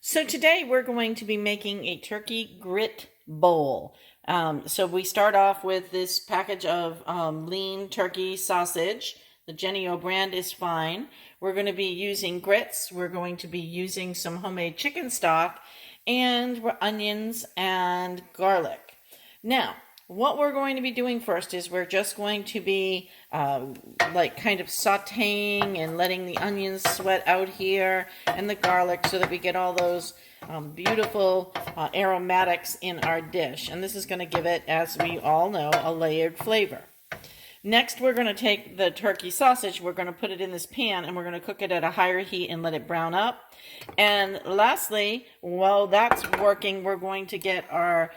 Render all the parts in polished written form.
So today we're going to be making a turkey grit bowl. So we start off with this package of lean turkey sausage. The Jenny O brand is fine. We're going to be using grits. We're going to be using some homemade chicken stock and onions and garlic. Now, what we're going to be doing first is we're just going to be kind of sauteing and letting the onions sweat out here and the garlic so that we get all those beautiful aromatics in our dish. And this is going to give it, as we all know, a layered flavor. Next, we're going to take the turkey sausage, we're going to put it in this pan, and we're going to cook it at a higher heat and let it brown up. And lastly, while that's working, we're going to get our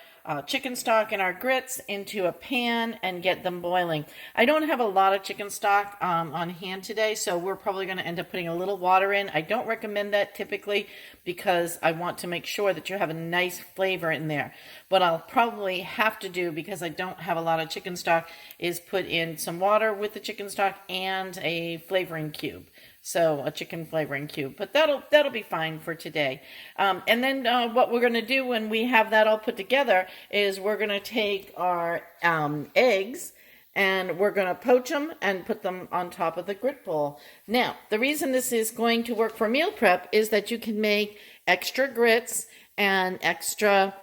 chicken stock and our grits into a pan and get them boiling. I don't have a lot of chicken stock on hand today, so we're probably going to end up putting a little water in. I don't recommend that typically because I want to make sure that you have a nice flavor in there. What I'll probably have to do, because I don't have a lot of chicken stock, is put in some water with the chicken stock and a flavoring cube. So a chicken flavoring cube, but that'll be fine for today. And then what we're going to do when we have that all put together is we're going to take our eggs and we're going to poach them and put them on top of the grit bowl. Now, the reason this is going to work for meal prep is that you can make extra grits and extra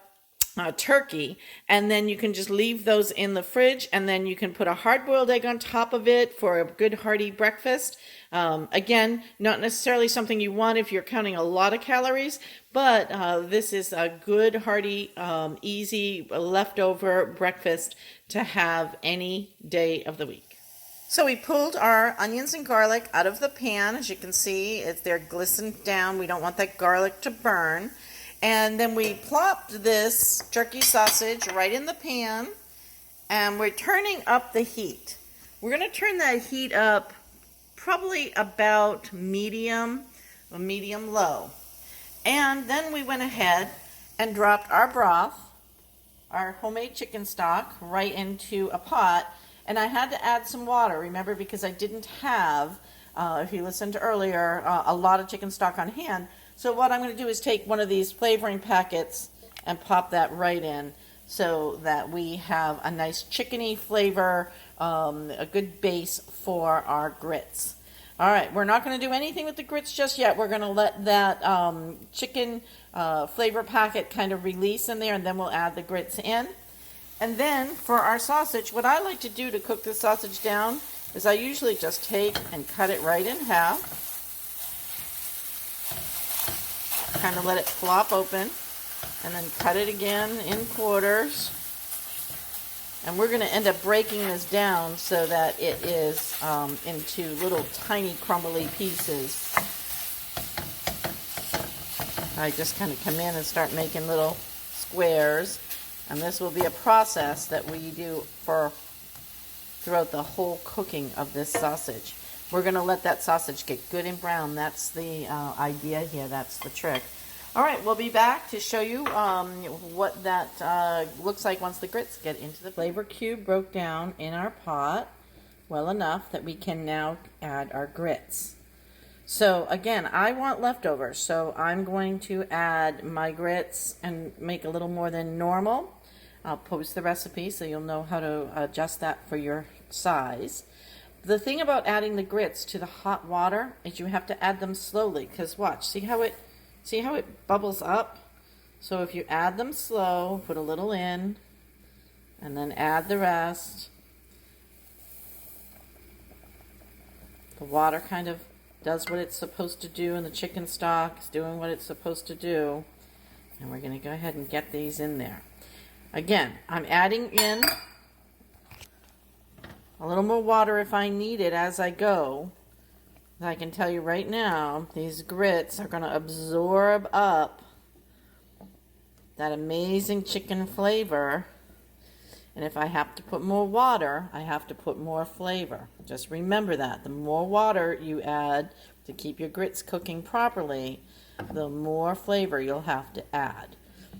turkey, and then you can just leave those in the fridge, and then you can put a hard-boiled egg on top of it for a good hearty breakfast. Again, not necessarily something you want if you're counting a lot of calories, but this is a good, hearty, easy leftover breakfast to have any day of the week. So we pulled our onions and garlic out of the pan. As you can see, they're glistened down. We don't want that garlic to burn. And then we plopped this turkey sausage right in the pan, and we're turning up the heat. We're going to turn that heat up probably about medium low. And then we went ahead and dropped our broth, our homemade chicken stock, right into a pot. And I had to add some water, remember, because I didn't have, if you listened earlier, a lot of chicken stock on hand. So what I'm going to do is take one of these flavoring packets and pop that right in so that we have a nice chickeny flavor, a good base for our grits. All right, we're not going to do anything with the grits just yet. We're going to let that chicken flavor packet kind of release in there, and then we'll add the grits in. And then for our sausage, what I like to do to cook the sausage down is I usually just take and cut it right in half. Kind of let it flop open, and then cut it again in quarters. And we're going to end up breaking this down so that it is into little tiny crumbly pieces. I just kind of come in and start making little squares, and this will be a process that we do throughout the whole cooking of this sausage. We're going to let that sausage get good and brown. That's the idea here. That's the trick. All right, we'll be back to show you what that looks like once the grits get into the flavor cube. Broke down in our pot well enough that we can now add our grits. So again, I want leftovers, so I'm going to add my grits and make a little more than normal. I'll post the recipe so you'll know how to adjust that for your size. The thing about adding the grits to the hot water is you have to add them slowly, because watch, see how it bubbles up? So if you add them slow, put a little in, and then add the rest, the water kind of does what it's supposed to do, and the chicken stock is doing what it's supposed to do. And we're going to go ahead and get these in there. Again, I'm adding in a little more water if I need it as I go. I can tell you right now, these grits are going to absorb up that amazing chicken flavor. And if I have to put more water, I have to put more flavor. Just remember that. The more water you add to keep your grits cooking properly, the more flavor you'll have to add.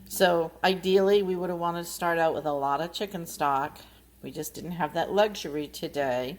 So ideally, we would have wanted to start out with a lot of chicken stock. We just didn't have that luxury today.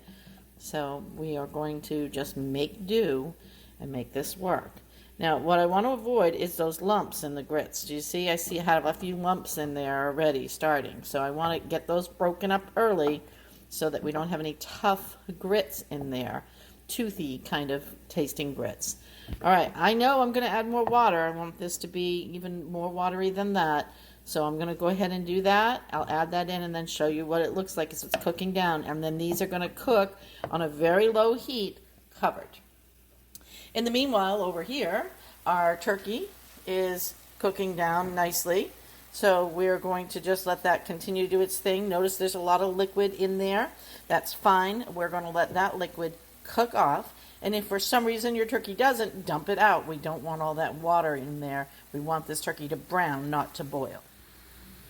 So we are going to just make do and make this work. Now, what I want to avoid is those lumps in the grits. Do you see? I have a few lumps in there already starting. So I want to get those broken up early so that we don't have any tough grits in there. Toothy kind of tasting grits. All right, I know I'm going to add more water. I want this to be even more watery than that. So I'm going to go ahead and do that. I'll add that in and then show you what it looks like as it's cooking down. And then these are going to cook on a very low heat, covered. In the meanwhile, over here, our turkey is cooking down nicely. So we're going to just let that continue to do its thing. Notice there's a lot of liquid in there. That's fine. We're going to let that liquid cook off. And if for some reason your turkey doesn't, dump it out. We don't want all that water in there. We want this turkey to brown, not to boil.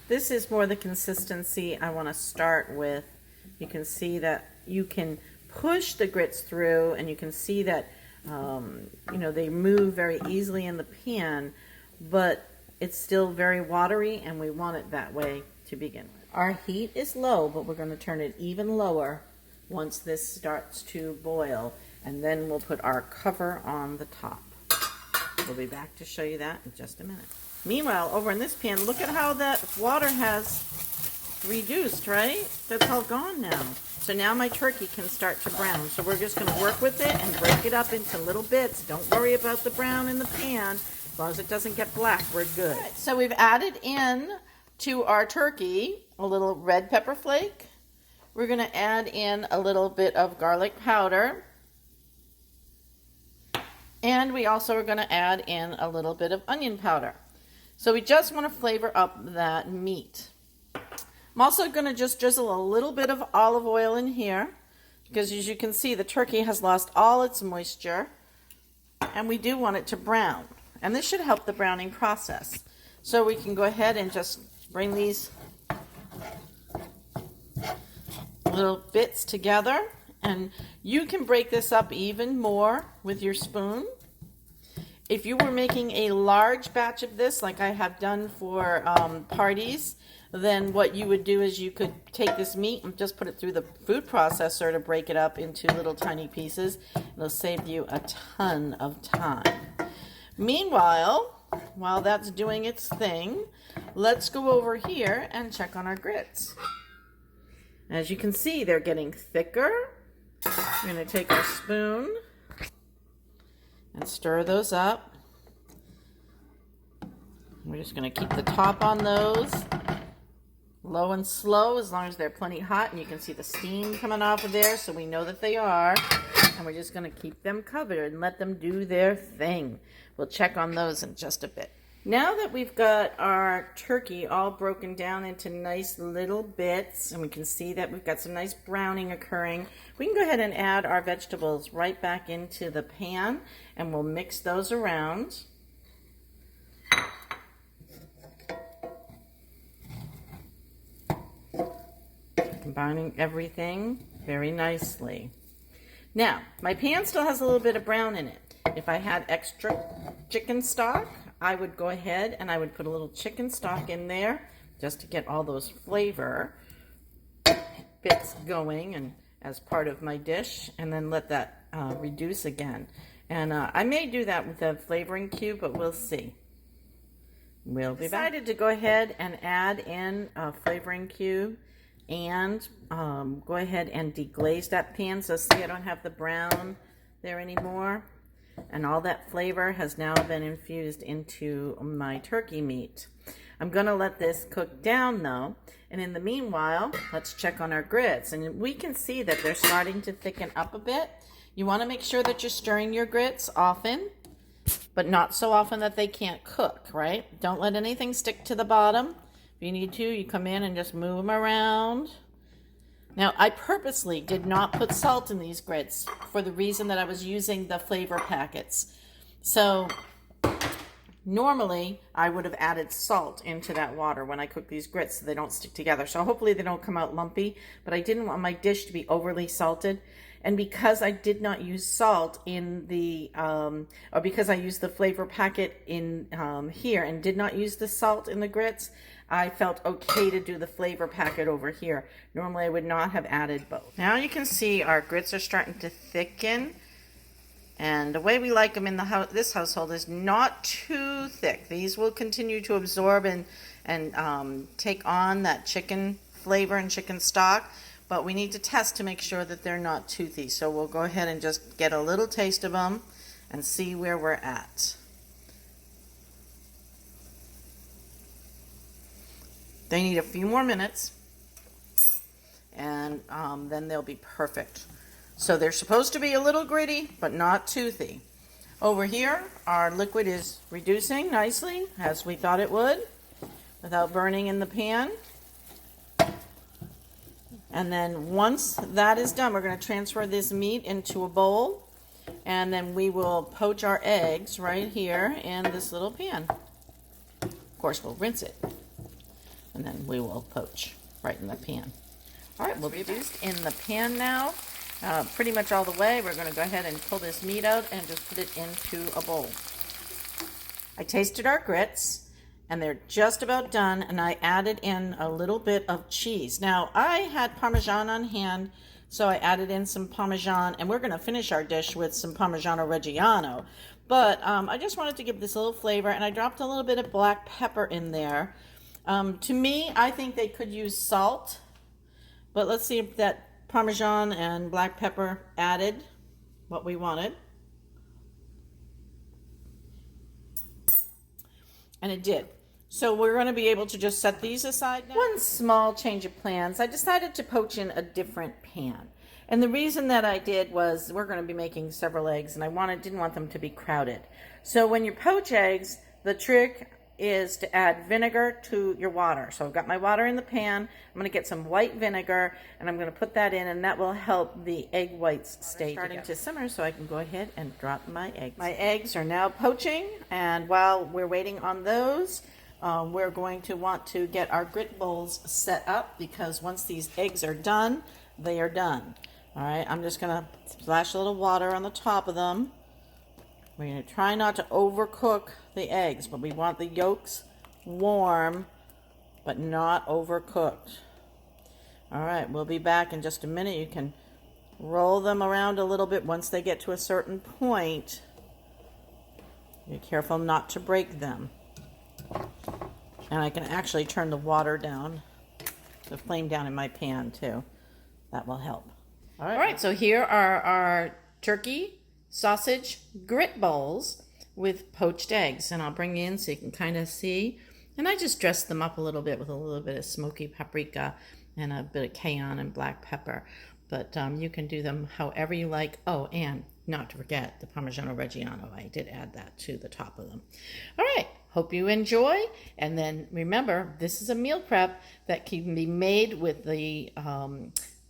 This is more the consistency I want to start with. You can see that you can push the grits through, and you can see that they move very easily in the pan, but it's still very watery, and we want it that way to begin with. Our heat is low, but we're going to turn it even lower once this starts to boil, and then we'll put our cover on the top. We'll be back to show you that in just a minute. Meanwhile, over in this pan, look at how that water has reduced, right? That's all gone now. So now my turkey can start to brown. So we're just going to work with it and break it up into little bits. Don't worry about the brown in the pan. As long as it doesn't get black, we're good. Right, so we've added in to our turkey a little red pepper flake. We're going to add in a little bit of garlic powder. And we also are going to add in a little bit of onion powder. So we just want to flavor up that meat. I'm also going to just drizzle a little bit of olive oil in here because, as you can see, the turkey has lost all its moisture, and we do want it to brown. And this should help the browning process. So we can go ahead and just bring these little bits together, and you can break this up even more with your spoon. If you were making a large batch of this, like I have done for parties, then what you would do is you could take this meat and just put it through the food processor to break it up into little tiny pieces. It'll save you a ton of time. Meanwhile, while that's doing its thing, let's go over here and check on our grits. As you can see, they're getting thicker. We're going to take our spoon and stir those up. We're just going to keep the top on those low and slow as long as they're plenty hot, and you can see the steam coming off of there, so we know that they are. And we're just going to keep them covered and let them do their thing. We'll check on those in just a bit. Now that we've got our turkey all broken down into nice little bits, and we can see that we've got some nice browning occurring, we can go ahead and add our vegetables right back into the pan, and we'll mix those around. Combining everything very nicely. Now, my pan still has a little bit of brown in it. If I had extra chicken stock, I would go ahead and I would put a little chicken stock in there just to get all those flavor bits going and as part of my dish, and then let that reduce again. And I may do that with a flavoring cube, but we'll see. We'll be back. Decided to go ahead and add in a flavoring cube and go ahead and deglaze that pan. So see, I don't have the brown there anymore. And all that flavor has now been infused into my turkey meat. I'm going to let this cook down though. And in the meanwhile, let's check on our grits. And we can see that they're starting to thicken up a bit. You want to make sure that you're stirring your grits often, but not so often that they can't cook, right? Don't let anything stick to the bottom. If you need to, you come in and just move them around. Now, I purposely did not put salt in these grits for the reason that I was using the flavor packets. So normally I would have added salt into that water when I cook these grits so they don't stick together. So hopefully they don't come out lumpy, but I didn't want my dish to be overly salted. And because I did not use salt in the, or because I used the flavor packet in here and did not use the salt in the grits, I felt okay to do the flavor packet over here. Normally I would not have added both. Now you can see our grits are starting to thicken. And the way we like them in the this household is not too thick. These will continue to absorb and take on that chicken flavor and chicken stock, but we need to test to make sure that they're not toothy. So we'll go ahead and just get a little taste of them and see where we're at. They need a few more minutes, and then they'll be perfect. So they're supposed to be a little gritty, but not toothy. Over here, our liquid is reducing nicely, as we thought it would, without burning in the pan. And then once that is done, we're going to transfer this meat into a bowl, and then we will poach our eggs right here in this little pan. Of course, we'll rinse it, and then we will poach right in the pan. All right, we'll be reduced in the pan now. Pretty much all the way. We're going to go ahead and pull this meat out and just put it into a bowl. I tasted our grits, and they're just about done, and I added in a little bit of cheese. Now, I had Parmesan on hand, so I added in some Parmesan, and we're going to finish our dish with some Parmigiano Reggiano. But I just wanted to give this a little flavor, and I dropped a little bit of black pepper in there. To me, I think they could use salt, but let's see if that Parmesan and black pepper added what we wanted. And it did. So we're going to be able to just set these aside now. One small change of plans. I decided to poach in a different pan. And the reason that I did was we're going to be making several eggs, and I didn't want them to be crowded. So when you poach eggs, the trick is to add vinegar to your water. So I've got my water in the pan. I'm going to get some white vinegar, and I'm going to put that in, and that will help the egg whites stay starting to simmer, so I can go ahead and drop my eggs. My eggs are now poaching, and while we're waiting on those, we're going to want to get our grit bowls set up, because once these eggs are done, they are done. All right, I'm just going to splash a little water on the top of them. We're going to try not to overcook the eggs, but we want the yolks warm, but not overcooked. All right, we'll be back in just a minute. You can roll them around a little bit once they get to a certain point. Be careful not to break them. And I can actually turn the water down, the flame down in my pan too. That will help. All right, so here are our turkey sausage grit bowls with poached eggs, and I'll bring you in so you can kind of see. And I just dressed them up a little bit with a little bit of smoky paprika and a bit of cayenne and black pepper. But you can do them however you like. Oh, and not to forget the Parmigiano Reggiano. I did add that to the top of them. All right, hope you enjoy. And then remember, this is a meal prep that can be made with the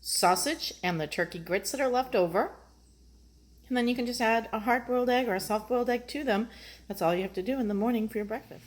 sausage and the turkey grits that are left over. And then you can just add a hard-boiled egg or a soft-boiled egg to them. That's all you have to do in the morning for your breakfast.